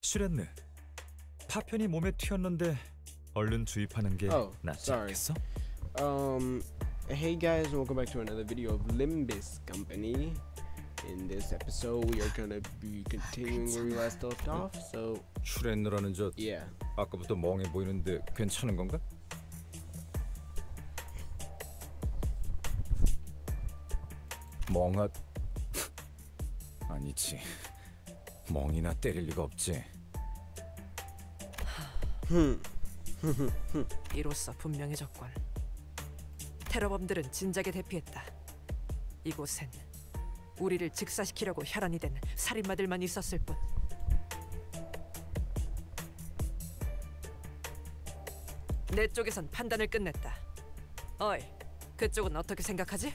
슈렌느, 파편이 몸에 튀었는데 얼른 주입하는 게 낫지 않겠어? Hey guys, and welcome back to another video of Limbus Company. In this episode, we are gonna be continuing where we last left off. So, 슈렌느라는 저 yeah. 아까부터 멍해 보이는데 괜찮은 건가? 멍아 아니지. 멍이나 때릴 리가 없지. 이로써 분명히 적권. 테러범들은 진작에 대피했다. 이곳엔 우리를 즉사시키려고 혈안이 된 살인마들만 있었을 뿐. 내 쪽에선 판단을 끝냈다. 어이, 그쪽은 어떻게 생각하지?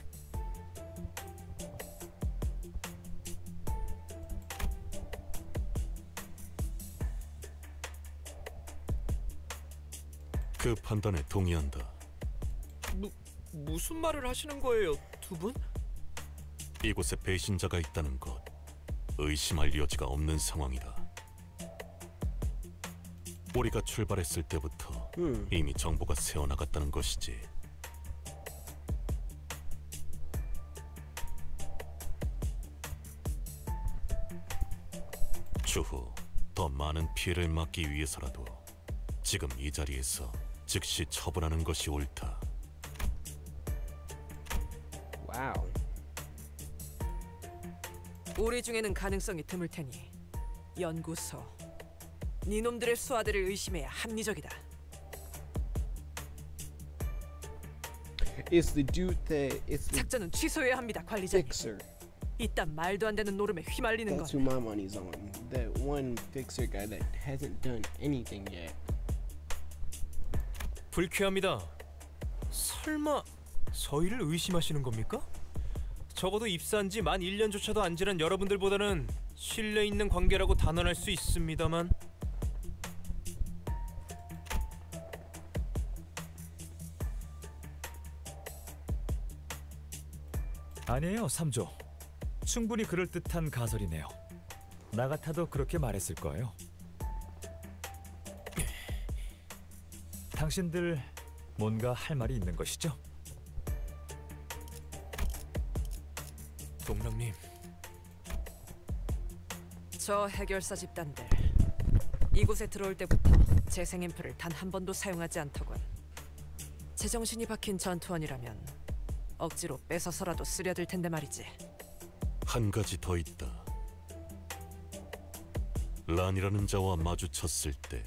그 판단에 동의한다. 무슨 말을 하시는 거예요, 두 분? 이곳에 배신자가 있다는 것, 의심할 여지가 없는 상황이다. 우리가 출발했을 때부터 이미 정보가 새어나갔다는 것이지. 추후 더 많은 피해를 막기 위해서라도 지금 이 자리에서 즉시 처분하는 것이 옳다. Wow. 우리 중에는 가능성이 드물 테니 연구소, 니놈들의 수하들을 의심해야 합리적이다. It's the dude that it's the 작전은 취소해야 합니다, 관리자님. fixer. 이딴 말도 안 되는 노름에 휘말리는 That's who 건 my money's on. That one fixer guy that hasn't done anything yet. 불쾌합니다. 설마 서희를 의심하시는 겁니까? 적어도 입사한 지 만 1년조차도 안 지난 여러분들보다는 신뢰 있는 관계라고 단언할 수 있습니다만. 아니에요, 3조. 충분히 그럴듯한 가설이네요. 나 같아도 그렇게 말했을 거예요. 당신들 뭔가 할 말이 있는 것이죠? 동랑님, 저 해결사 집단들 이곳에 들어올 때부터 재생 앰플을 단 한 번도 사용하지 않더군. 제정신이 박힌 전투원이라면 억지로 뺏어서라도 쓰려들 텐데 말이지. 한 가지 더 있다. 란이라는 자와 마주쳤을 때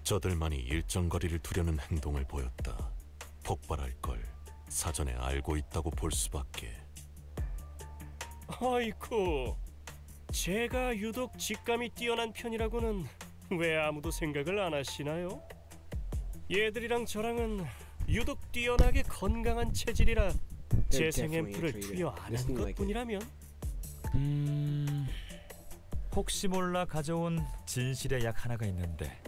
저들만이 일정 거리를 두려는 행동을 보였다. 폭발할 걸 사전에 알고 있다고 볼 수밖에. 아이쿠, 제가 유독 직감이 뛰어난 편이라고는 왜 아무도 생각을 안 하시나요? 얘들이랑 저랑은 유독 뛰어나게 건강한 체질이라 재생 앰플을 투여 안 한 것뿐이라면. 혹시 몰라 가져온 진실의 약 하나가 있는데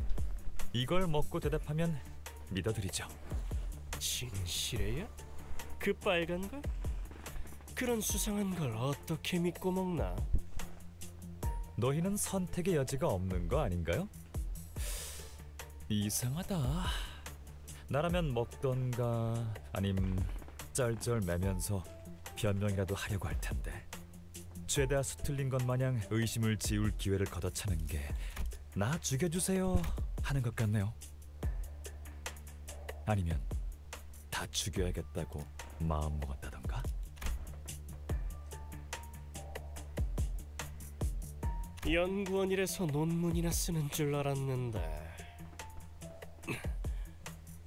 이걸 먹고 대답하면 믿어드리죠. 진실이야? 그 빨간 걸? 그런 수상한 걸 어떻게 믿고 먹나? 너희는 선택의 여지가 없는 거 아닌가요? 이상하다. 나라면 먹던가 아님 쩔쩔매면서 변명이라도 하려고 할 텐데 죄다 수틀린 것 마냥 의심을 지울 기회를 걷어차는 게 나 죽여주세요 하는 것 같네요. 아니면 다 죽여야겠다고 마음 먹었다던가? 연구원이라서 논문이나 쓰는 줄 알았는데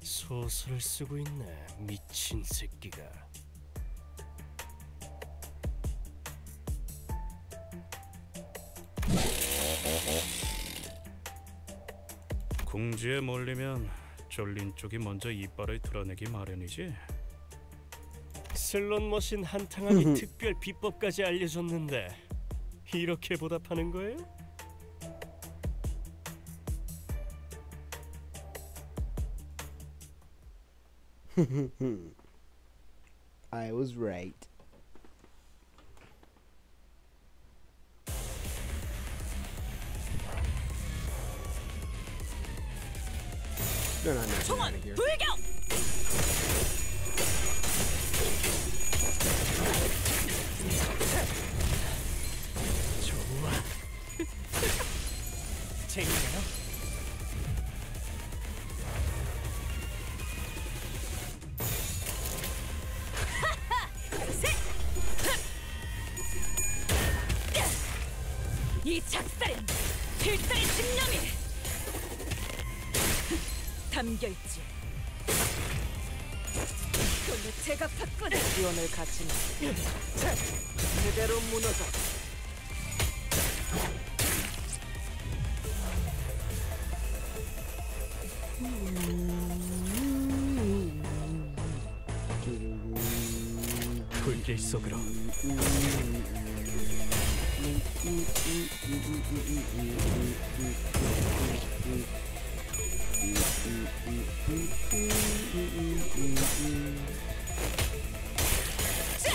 소설을 쓰고 있네, 미친 새끼가. 궁지에 몰리면 쫄린 쪽이 먼저 이빨을 드러내기 마련이지. 슬롯머신 한탕하기 특별 비법까지 알려줬는데 이렇게 보답하는 거예요? I was right. out of here. 불경! 좋아. 재밌네요. 이 작살엔 필살의 집념이 담겨있지. 그걸로 제가 바꾸는 지원을 갖추는 그대로 무너져. 불길 속으로. 자!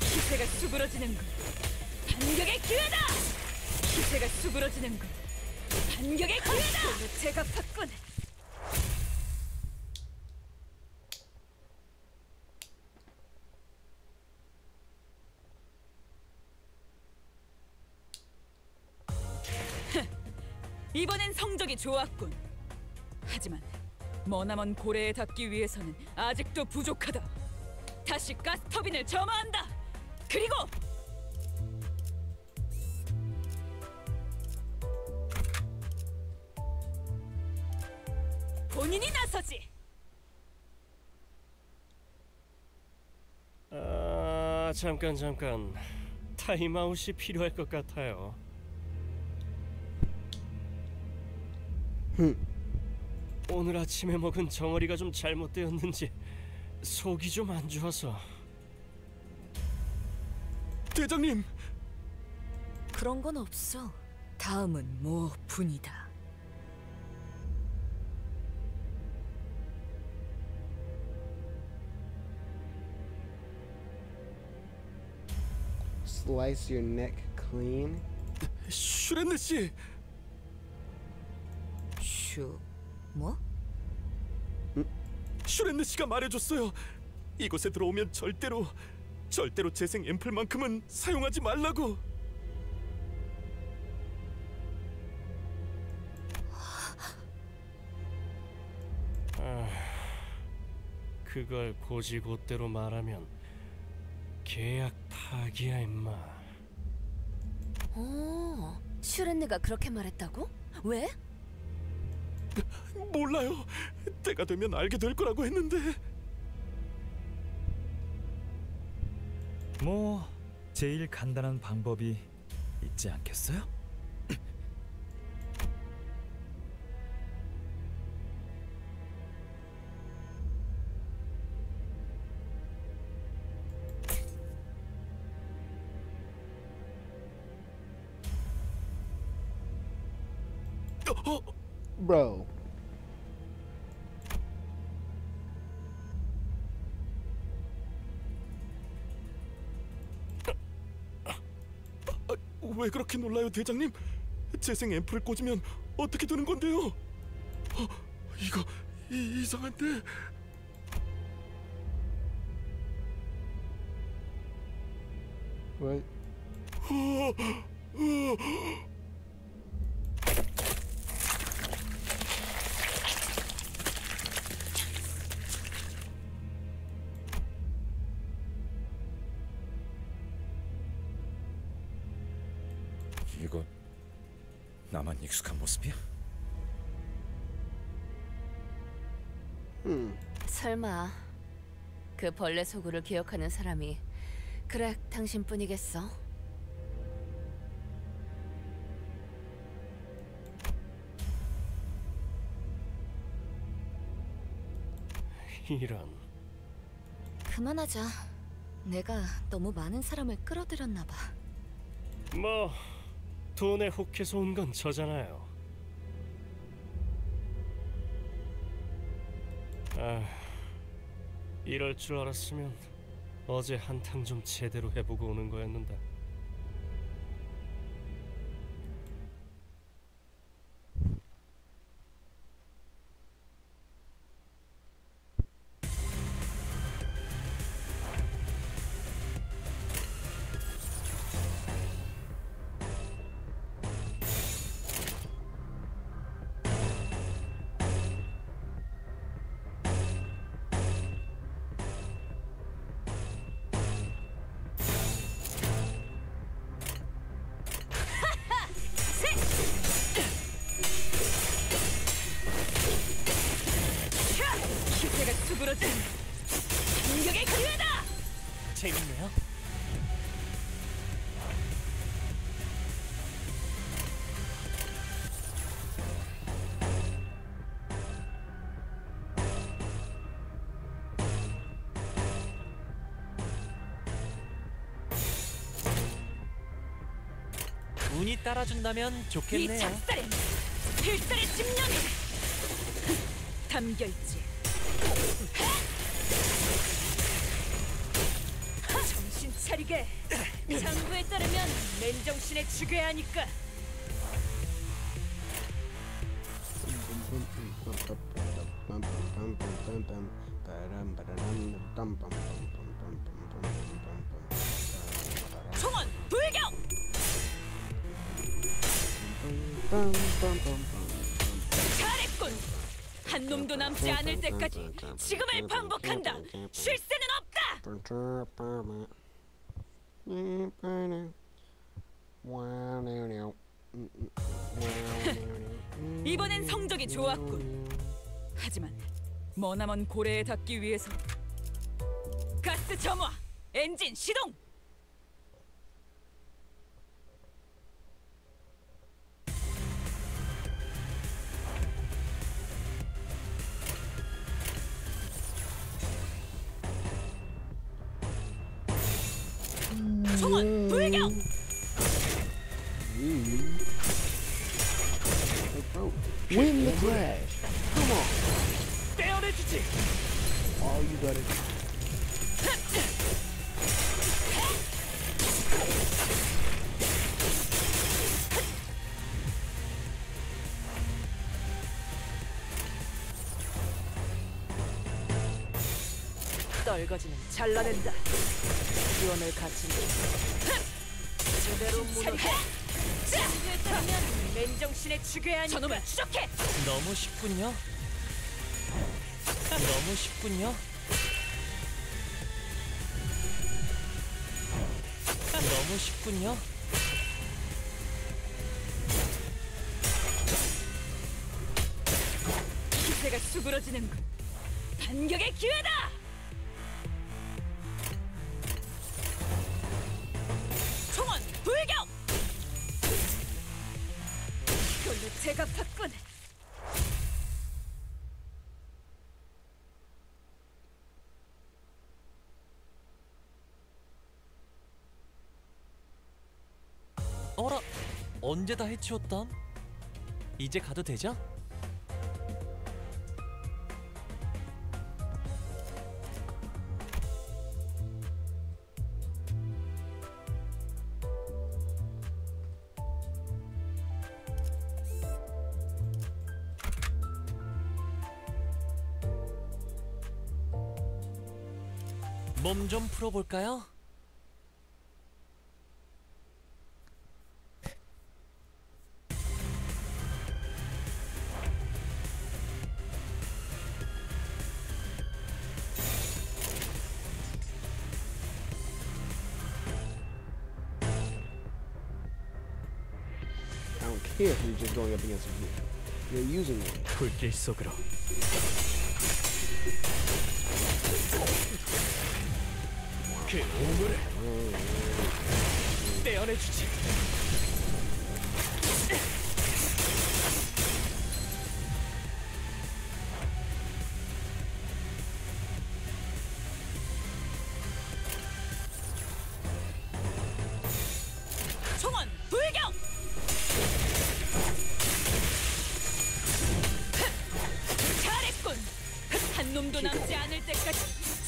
기세가 수그러지는군. 반격의 기회다! 기세가 수그러지는군. 반격의 기회다! 그걸로 제가 바꾸는 이번엔 성적이 좋았군. 하지만 머나먼 고래에 닿기 위해서는 아직도 부족하다. 다시 가스터빈을 점화한다. 그리고 본인이 나서지. 아, 잠깐. 타임아웃이 필요할 것 같아요. 오늘 아침에 먹은 정어리가 좀 잘못되었는지 속이 좀 안 좋아서. 대장님, 그런 건 없어. 다음은 뭐 분이다. Slice your neck clean. 슈렌네 씨. 뭐? 슈렌네 씨가 말해줬어요. 이곳에 들어오면 절대로 재생 앰플만큼은 사용하지 말라고. 그걸 고지곧대로 말하면 계약 파기야 임마. 슈렌느가 그렇게 말했다고? 왜? 몰라요. 때가 되면 알게 될 거라고 했는데. 뭐 제일 간단한 방법이 있지 않겠어요? Bro. 왜 그렇게 놀라요, 대장님? 재생 앰플을 꽂으면 어떻게 되는 건데요? 이거 이상한데. What? 이거 나만 익숙한 모습이야? 설마 그 벌레 소굴을 기억하는 사람이 그래 당신뿐이겠어? 이런. 그만하자. 내가 너무 많은 사람을 끌어들였나 봐. 뭐 돈에 혹해서 온 건 저잖아요. 이럴 줄 알았으면 어제 한탕 좀 제대로 해보고 오는 거였는데. 기회다. 재밌네요. 운이 따라준다면 이 좋겠네요. 작살에 필살의 집념이 담겨있지. 정신 차리게. 장부에 따르면 맨정신에 죽여야 하니까. 총원 불경. 잘했군. 한 놈도 남지 않을 때까지 지금을 반복한다. 쉴 새는 없다. 이번엔 성적이 좋았군. 하지만 머나먼 고래에 닿기 위해서 가스 점화, 엔진 시동. 총원 불경. Win the crash. Come on. 떼어내주지. Oh, you got it. 떨거지는 잘라낸다. 지원을 갖춘다. 제대로 무너져. 장부에 따르면 맨정신에 죽여야 하니까. 저놈을 추적해. 너무 쉽군요. 너무 쉽군요. 너무 쉽군요. 기세가 수그러지는군. 반격의 기회다. 총원 불경. 이걸로 제가 팠군. 어라, 언제 다 해치웠담? 이제 가도 되죠? 몸 좀 풀어볼까요? I don't care if you're just going up against me. You're using me. 불길 속으로. 그 오물을 떼어내주지. 총원 불경. 잘했군. 한 놈도 남지 않을 때까지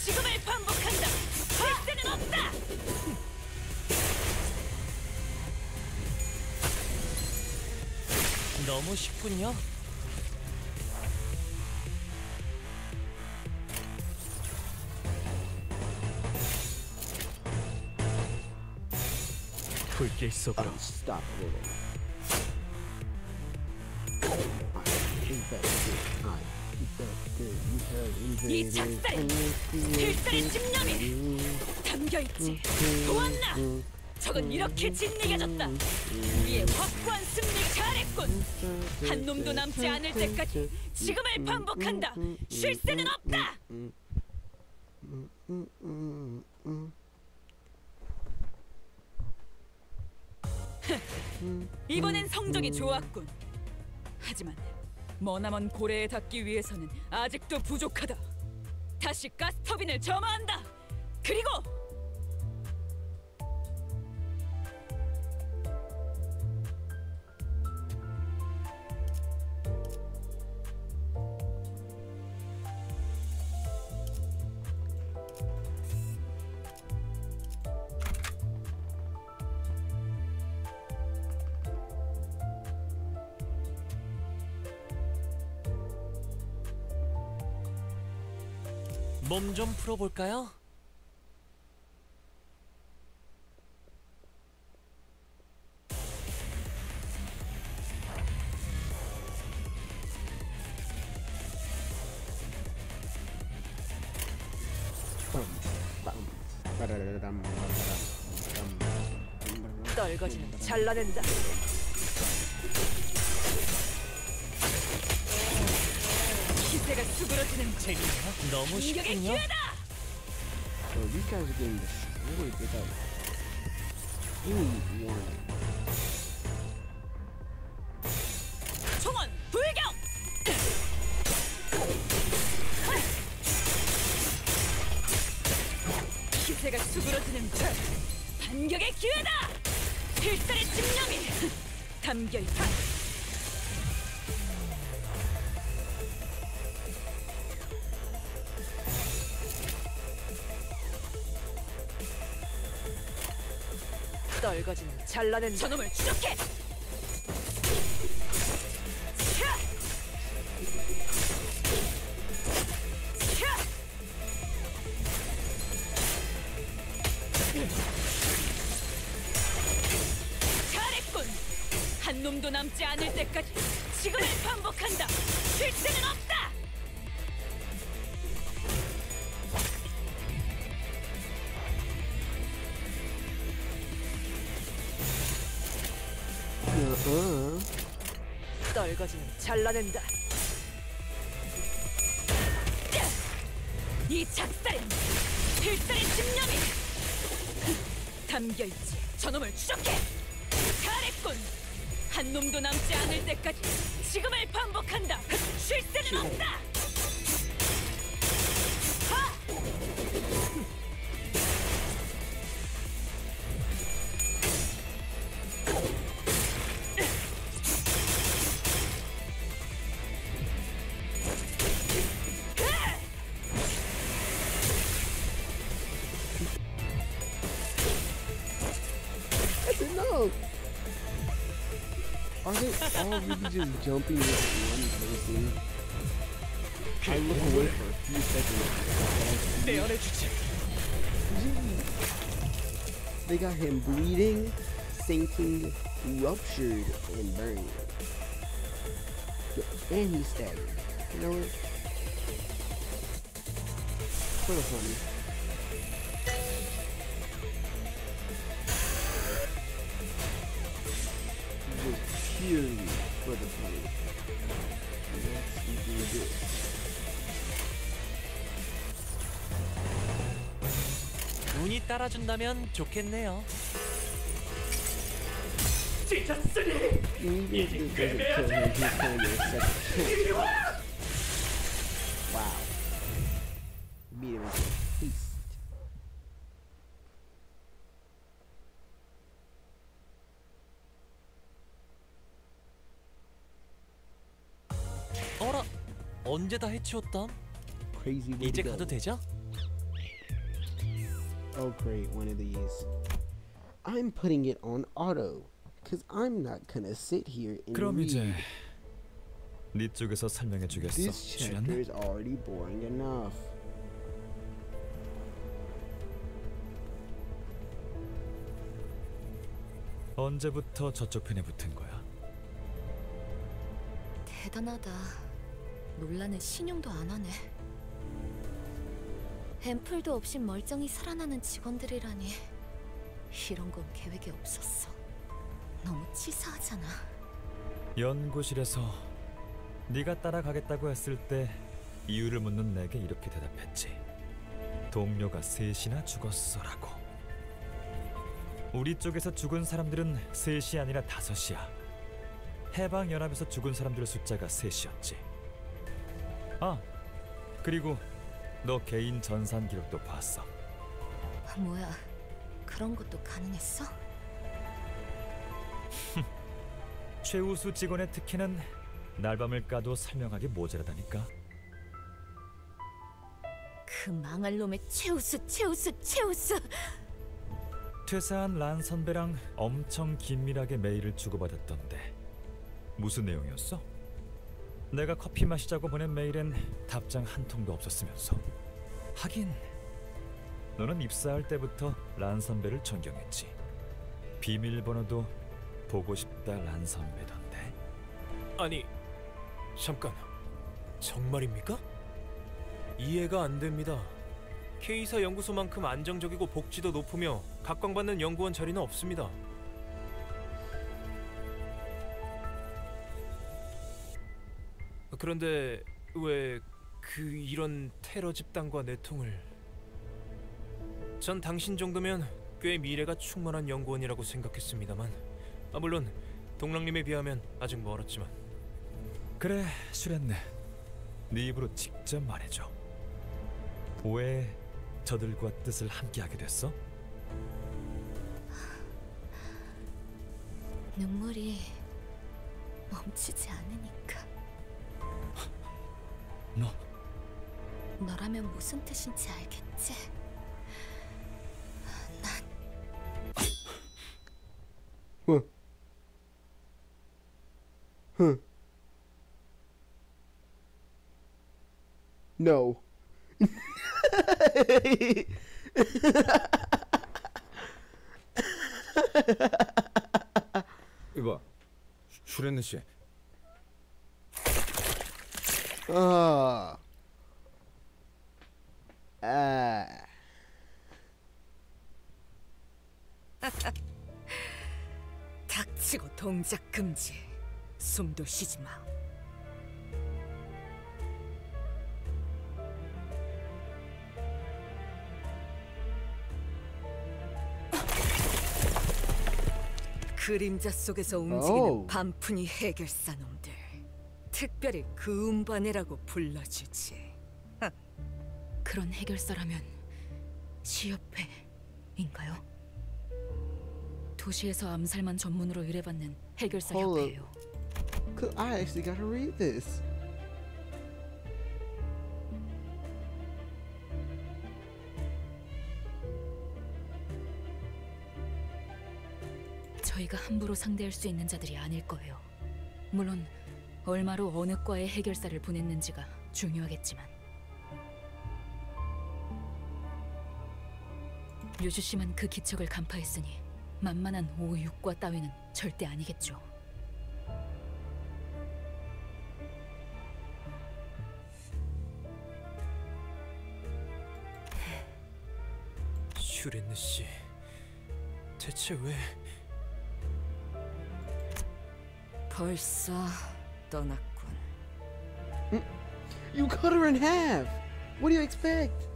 지금을 반복한다. 쉴 새는 없다. 너무 쉽군요. 불길 속으로. Unstoppable. Keep that good. Alright. Keep that good. You have 이 invaded. 작살에 필살의 집념이 담겨있지. 보았나? 적은 이렇게 짓이겨졌다. 우리의 확고한 승리. 잘했군. 한 놈도 남지 않을 때까지 지금을 반복한다. 쉴 새는 없다. 이번엔 성적이 좋았군. 하지만 머나먼 고래에 닿기 위해서는 아직도 부족하다. 다시 가스터빈을 점화한다. 그리고 몸 좀 풀어볼까요? 떨거지는 잘라낸다. 기세가 수그러지는 너무 공격의 쉽군요. 기회다. Bro, these guys are getting destroyed without any warning. 총원 불격. 기세가 수그러지는 반격의 기회다. 필살의 집념이 담겨있다. 떨거지는 잘라낸다. 저놈을 추적해. 차! 차! 잘했군. 한 놈도 남지 않을 때까지 지금을 반복한다. 쉴 새는 없다. 떨거지는 잘라낸다. 이 작살엔 필살의 집념이 담겨있지. 저놈을 추적해. 잘했군. 한 놈도 남지 않을 때까지 지금을 반복한다. 쉴 새는 없다. 하! No! Are they all really just jumping with one person? I look away for a few seconds. 떼어내주지. They got him bleeding, sinking, ruptured, and burning. And he's staggered. You know what? For the funny. Just purely for the funny. Let's do this. 운이 따라준다면 좋겠네요. 찢었으니 Even if this doesn't kill him, he's going to a second kill. Wow. Beat him with a haste. 어라, 언제 다 해치웠담? Crazy way 이제 to go. 가도 되죠? Oh great, one of these. I'm putting it on auto. Cause I'm not gonna sit here and 그럼 read. 이제 네 쪽에서 설명해 주겠어. This chapter 취했나? is already boring enough. 언제부터 저쪽 편에 붙은 거야? 대단하다. 논란은 신용도 안 하네. 앰플도 없이 멀쩡히 살아나는 직원들이라니. 이런 건 계획에 없었어. 너무 치사하잖아. 연구실에서 네가 따라가겠다고 했을 때 이유를 묻는 내게 이렇게 대답했지. 동료가 셋이나 죽었어라고. 우리 쪽에서 죽은 사람들은 셋이 아니라 5이야. 해방연합에서 죽은 사람들의 숫자가 3이었지. 아, 그리고 너 개인 전산 기록도 봤어. 뭐야, 그런 것도 가능했어? 최우수 직원의 특혜는 날밤을 까도 설명하기 모자라다니까. 그 망할 놈의 최우수! 퇴사한 란 선배랑 엄청 긴밀하게 메일을 주고받았던데 무슨 내용이었어? 내가 커피 마시자고 보낸 메일엔 답장 한 통도 없었으면서. 하긴 너는 입사할 때부터 란 선배를 존경했지. 비밀번호도 보고 싶다 란 선배던데. 아니, 잠깐. 정말입니까? 이해가 안 됩니다. K사 연구소만큼 안정적이고 복지도 높으며 각광받는 연구원 자리는 없습니다. 그런데 왜 이런 테러 집단과 내통을... 전 당신 정도면 꽤 미래가 충만한 연구원이라고 생각했습니다만, 물론 동랑님에 비하면 아직 멀었지만. 그래, 슈렌네. 네 입으로 직접 말해줘. 왜 저들과 뜻을 함께하게 됐어? 눈물이 멈추지 않으니까. 너라면 무슨 뜻인지 알겠지? No. 이봐, 슈렌느 씨. Ah. 닥치고 동작 금지. 숨도 쉬지 마. 그림자 속에서 움직이는 오. 반푼이 해결사 놈들. 특별히 그 음반이라고 불러주지. 그런 해결사라면 시협회인가요? 도시에서 암살만 전문으로 의뢰받는 해결사 Hold up. 협회예요. I actually gotta read this. 저희가 함부로 상대할 수 있는 자들이 아닐 거예요. 물론 얼마로 어느 과에 해결사를 보냈는지가 중요하겠지만. 류주 씨만 그 기척을 간파했으니 만만한 5, 6과 따위는 절대 아니겠죠. 슈렌느 씨, 대체 왜... 벌써 떠났군. You cut her in half. What do you expect?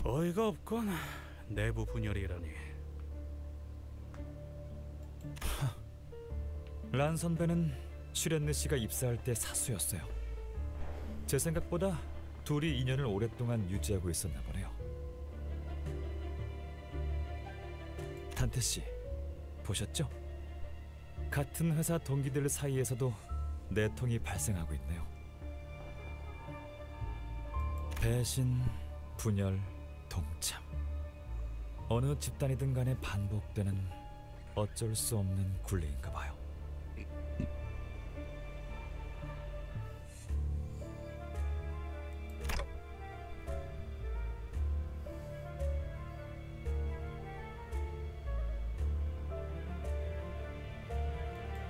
어이가 없건. 내부 분열이라니. 란 선배는 슈렌느 씨가 입사할 때 사수였어요. 제 생각보다 둘이 인연을 오랫동안 유지하고 있었나 보네요. 단테 씨, 보셨죠? 같은 회사 동기들 사이에서도 내통이 발생하고 있네요. 배신, 분열, 동참. 어느 집단이든 간에 반복되는 어쩔 수 없는 굴레인가 봐요.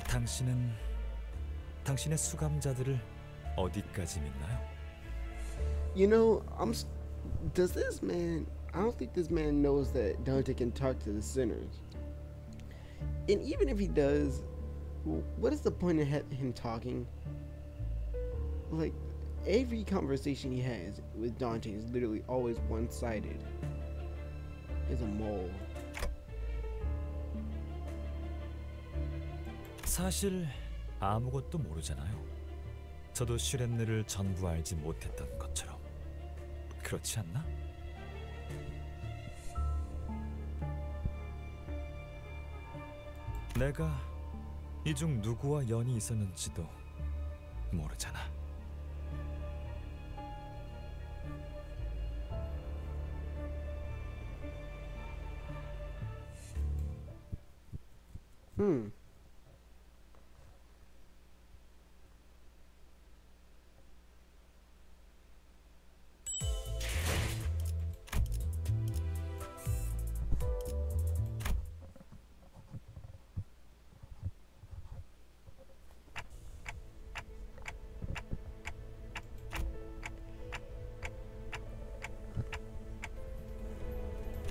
당신은 당신의 수감자들을 어디까지 믿나요? You know, does this man? I don't think this man knows that Dante can talk to the sinners. And even if he does, what is the point of him talking? Like, every conversation he has with Dante is literally always one-sided. He's a mole. 사실 아무것도 모르잖아요. 저도 슈렌느를 전부 알지 못했던 것처럼. 그렇지 않나? 내가 이 중 누구와 연이 있었는지도 모르잖아.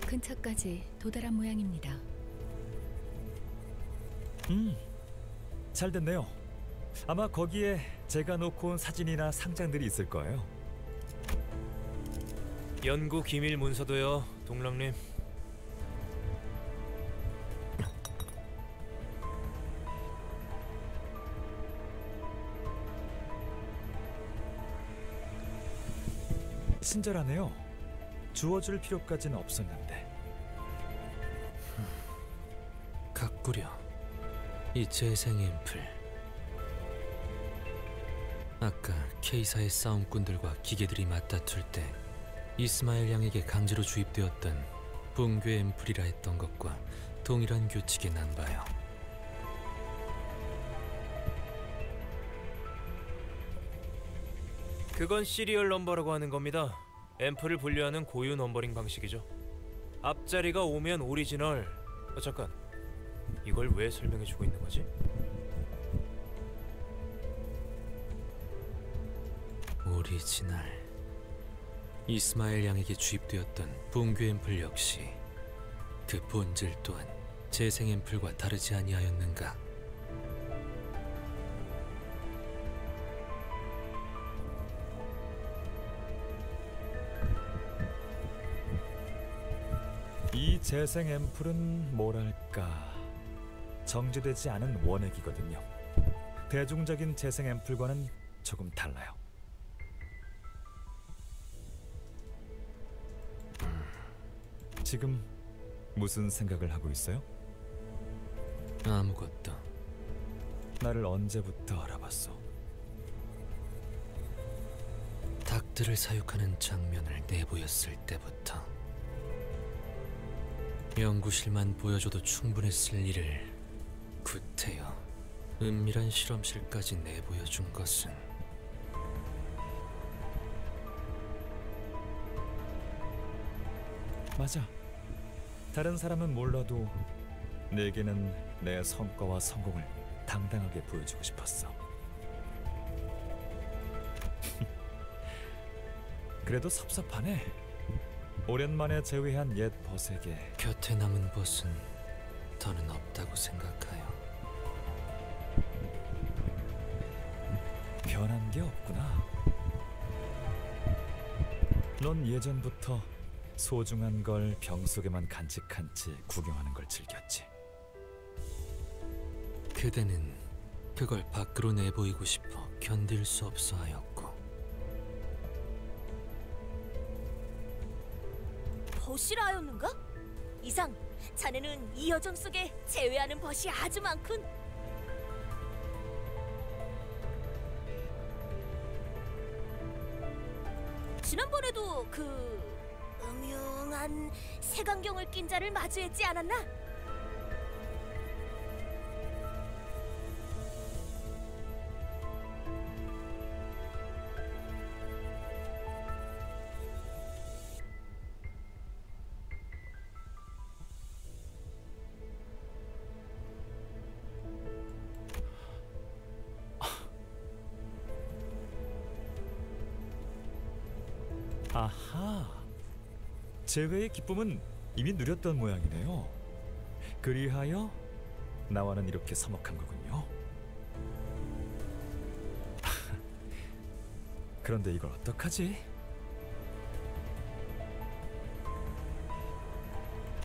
근처까지 도달한 모양입니다. 잘 됐네요. 아마 거기에 제가 놓고 온 사진이나 상장들이 있을 거예요. 연구 기밀 문서도요, 동랑님. 친절하네요. 주워줄 필요까지는 없었는데. 가꾸려. 이 재생 앰플. 아까 K사의 싸움꾼들과 기계들이 맞다툴 때 이스마엘 양에게 강제로 주입되었던 붕괴 앰플이라 했던 것과 동일한 규칙에 난 바요. 그건 시리얼 넘버라고 하는 겁니다. 앰플을 분류하는 고유 넘버링 방식이죠. 앞자리가 오면 오리지널. 잠깐, 이걸 왜 설명해주고 있는 거지? 오리지널. 이스마엘 양에게 주입되었던 붕괴 앰플 역시 그 본질 또한 재생 앰플과 다르지 아니하였는가? 이 재생 앰플은 뭐랄까 정제되지 않은 원액이거든요. 대중적인 재생 앰플과는 조금 달라요. 지금 무슨 생각을 하고 있어요? 아무것도. 나를 언제부터 알아봤어? 닭들을 사육하는 장면을 내보였을 때부터. 연구실만 보여줘도 충분했을 일을 구태여 은밀한 실험실까지 내보여준 것은 맞아. 다른 사람은 몰라도 내게는 내 성과와 성공을 당당하게 보여주고 싶었어. 그래도 섭섭하네. 오랜만에 재회한 옛 벗에게 곁에 남은 벗은 더는 없다고 생각하여. 변한 게 없구나. 넌 예전부터 소중한 걸 병 속에만 간직한 채 구경하는 걸 즐겼지. 그대는 그걸 밖으로 내보이고 싶어 견딜 수 없어 하였고. 벗이라였는가? 이상, 자네는 이 여정 속에 제외하는 벗이 아주 많군. 지난번에도 그 음흉한 색안경을 낀 자를 마주했지 않았나? 아하, 재회의 기쁨은 이미 누렸던 모양이네요. 그리하여 나와는 이렇게 서먹한 거군요. 그런데 이걸 어떡하지?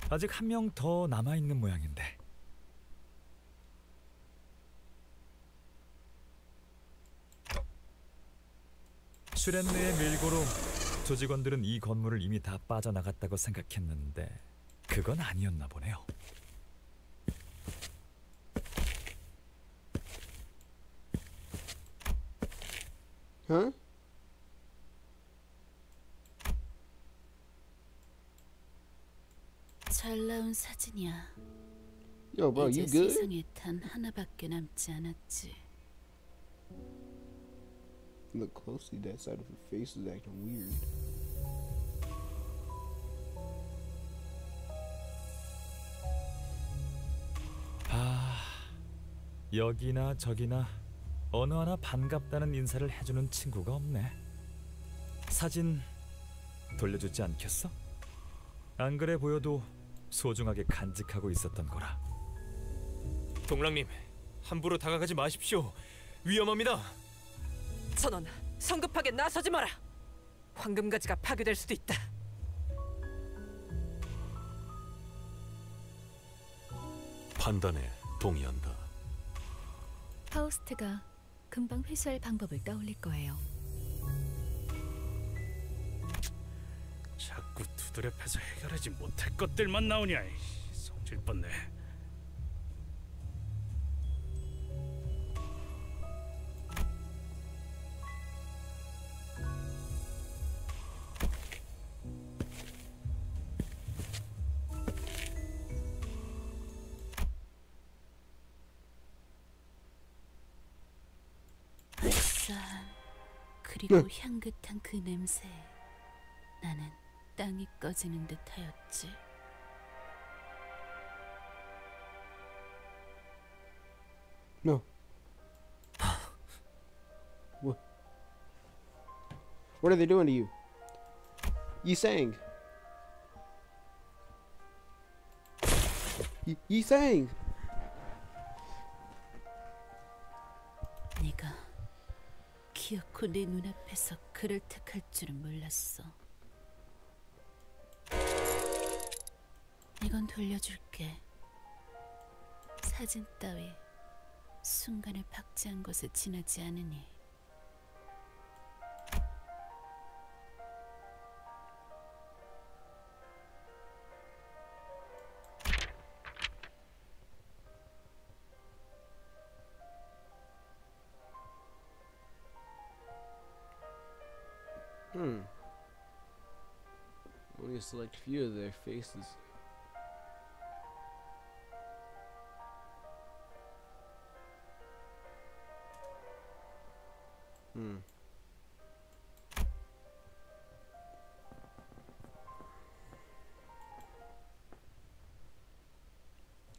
아직 한 명 더 남아있는 모양인데. 슈렌느의 밀고로 조직원들은 이 건물을 이미 다 빠져나갔다고 생각했는데 그건 아니었나 보네요. Huh? 잘 나온 사진이야. Yo, bro, 이제 you good? 세상에 단 하나밖에 남지 않았지. Look closely. That side of her face is acting weird. 아, 여기나 저기나 어느 하나 반갑다는 인사를 해주는 친구가 없네. 사진 돌려주지 않겠어? 안 그래 보여도 소중하게 간직하고 있었던 거라. 동랑님, 함부로 다가가지 마십시오. 위험합니다. 전원, 성급하게 나서지 마라. 황금가지가 파괴될 수도 있다. 판단에 동의한다. 파우스트가 금방 회수할 방법을 떠올릴 거예요. 자꾸 두드려 패서 해결하지 못할 것들만 나오냐. 성질 뻗네. 알싸한 그리고 향긋한 그 냄새에 나는 땅이 꺼지는 듯하였지. No. What? What are they doing to you? You sang. You sang. 네가 기어코 내 눈앞에서 그를 택할 줄은 몰랐어. 이건 돌려줄게. 사진 따위 순간을 박제한 것에 지나지 않으니. Only a select few of their faces.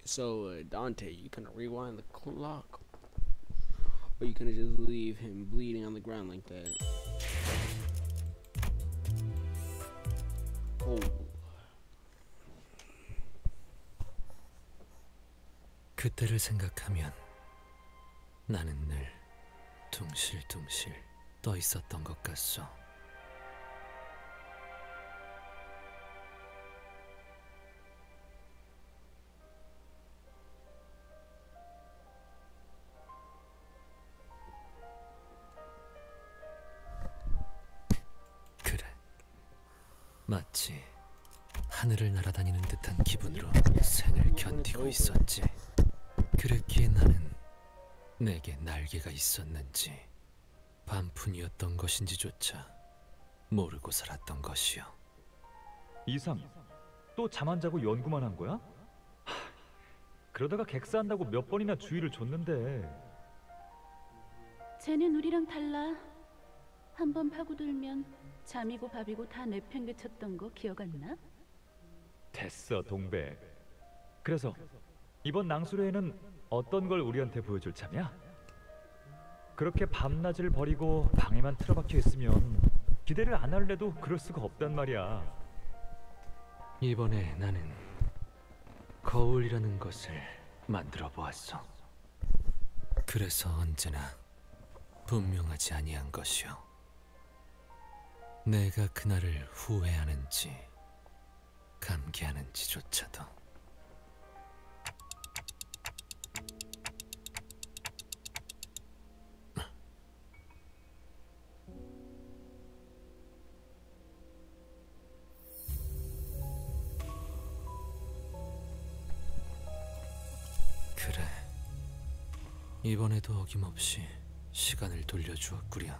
So, Dante, you can rewind the clock. Or you can just leave him bleeding on the ground like that. Oh. 그때를 생각하면 나는 늘 둥실둥실 떠 있었던 것 같소. 그래, 마치 하늘을 날아다니는 듯한 기분으로 생을 견디고 있었지. 그랬기에 나는 내게 날개가 있었는지 반푼이었던 것인지조차 모르고 살았던 것이요. 이상, 또 잠 안 자고 연구만 한 거야? 그러다가 객사한다고 몇 번이나 주의를 줬는데. 쟤는 우리랑 달라. 한번 파고들면 잠이고 밥이고 다 내팽개쳤던 거 기억 안 나? 됐어, 동백. 그래서 이번 낭수회에는 어떤 걸 우리한테 보여줄 참이야? 그렇게 밤낮을 버리고 방에만 틀어박혀 있으면 기대를 안 할래도 그럴 수가 없단 말이야. 이번에 나는 거울이라는 것을 만들어 보았소. 그래서 언제나 분명하지 아니한 것이오. 내가 그날을 후회하는지 감기하는지조차도. 그래, 이번에도 어김없이 시간을 돌려주었구려.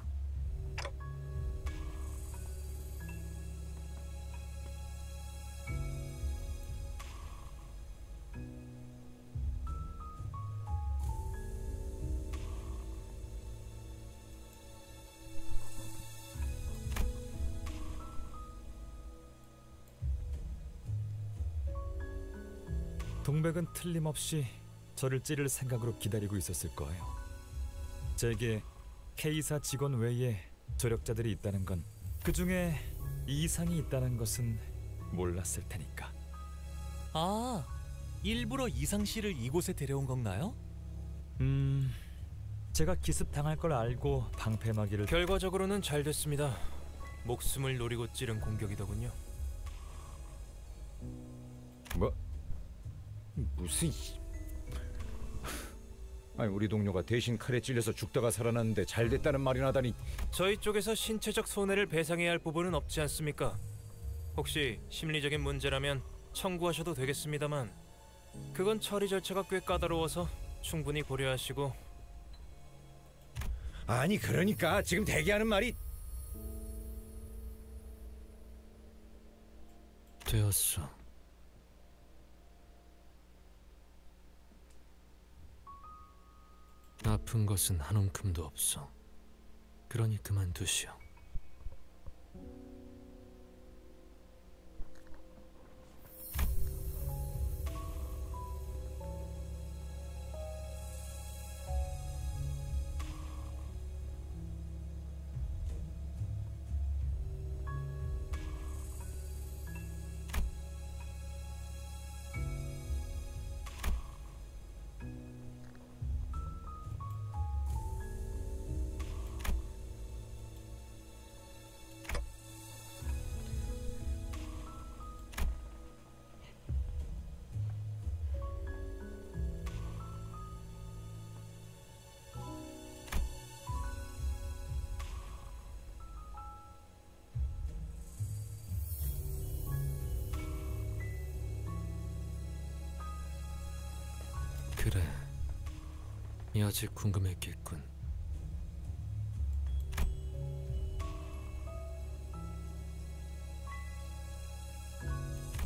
동백은 틀림없이 저를 찌를 생각으로 기다리고 있었을 거예요. 제게 K사 직원 외에 조력자들이 있다는 건, 그 중에 이상이 있다는 것은 몰랐을 테니까. 아, 일부러 이상 씨를 이곳에 데려온 건가요? 제가 기습 당할 걸 알고 방패막이를. 결과적으로는 잘 됐습니다. 목숨을 노리고 찌른 공격이더군요. 뭐? 무슨... 아니, 우리 동료가 대신 칼에 찔려서 죽다가 살아났는데 잘 됐다는 말이나 하다니. 저희 쪽에서 신체적 손해를 배상해야 할 부분은 없지 않습니까? 혹시 심리적인 문제라면 청구하셔도 되겠습니다만, 그건 처리 절차가 꽤 까다로워서 충분히 고려하시고. 아니, 그러니까 지금 대기하는 말이... 되었어. 아픈 것은 한 움큼도 없어. 그러니 그만두시오. 그래, 여지 궁금했겠군.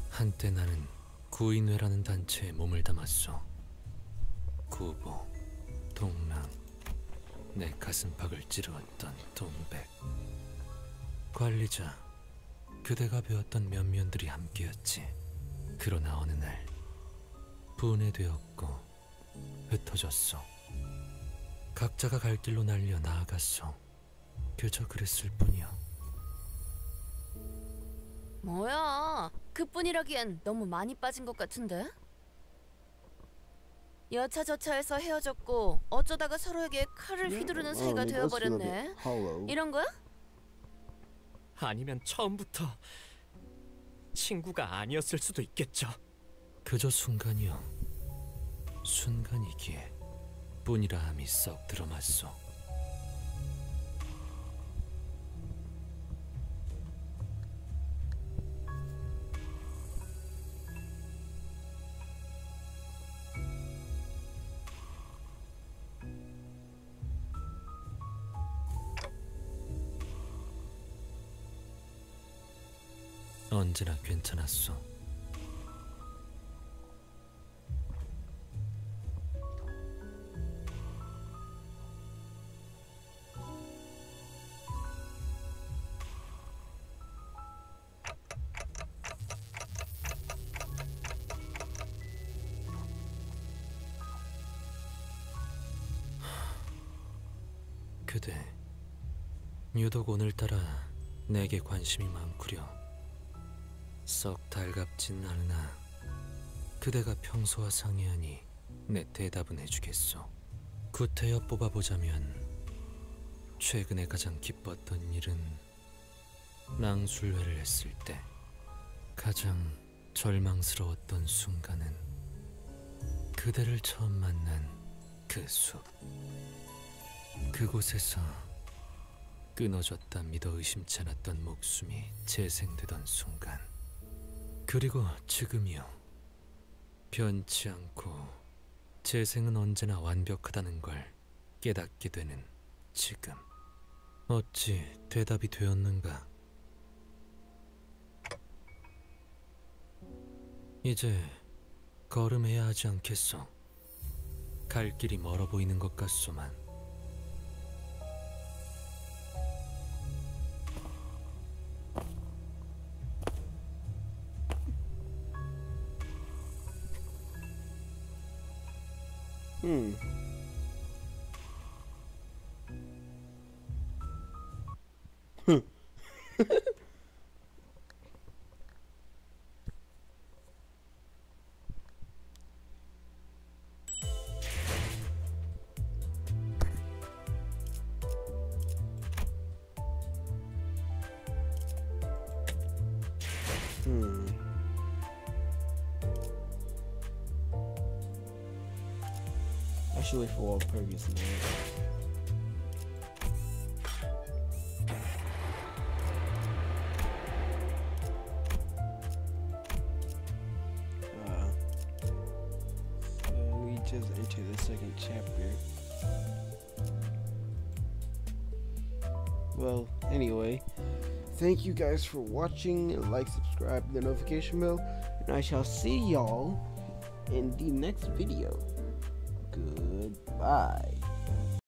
한때 나는 구인회라는 단체에 몸을 담았소. 구보, 동랑, 내 가슴팍을 찌르었던 동백. 관리자, 그대가 배웠던 면면들이 함께였지. 그러나 어느 날 분해되었고 흩어졌소. 각자가 갈 길로 날려 나아갔소. 그저 그랬을 뿐이야. 뭐야, 그뿐이라기엔 너무 많이 빠진 것 같은데? 여차저차해서 헤어졌고 어쩌다가 서로에게 칼을 휘두르는 사이가 되어버렸네. 이런 거야? 아니면 처음부터 친구가 아니었을 수도 있겠죠. 그저 순간이요. 순간이기에 뿐이라 함이 썩 들어맞소. 언제나 괜찮았소. 그대, 유독 오늘따라 내게 관심이 많구려. 썩 달갑진 않으나 그대가 평소와 상이하니 내 대답은 해주겠소. 구태여 뽑아보자면 최근에 가장 기뻤던 일은 낭술회를 했을 때 가장 절망스러웠던 순간은 그대를 처음 만난 그 숲. 그곳에서 끊어졌다 믿어 의심치 않았던 목숨이 재생되던 순간. 그리고 지금이요. 변치 않고 재생은 언제나 완벽하다는 걸 깨닫게 되는 지금. 어찌 대답이 되었는가? 이제 걸음해야 하지 않겠소. 갈 길이 멀어 보이는 것 같소만. I should wait for all previous notes. So we just enter the second chapter. Well, anyway, thank you guys for watching. Like, subscribe, the notification bell, and I shall see y'all in the next video. Goodbye.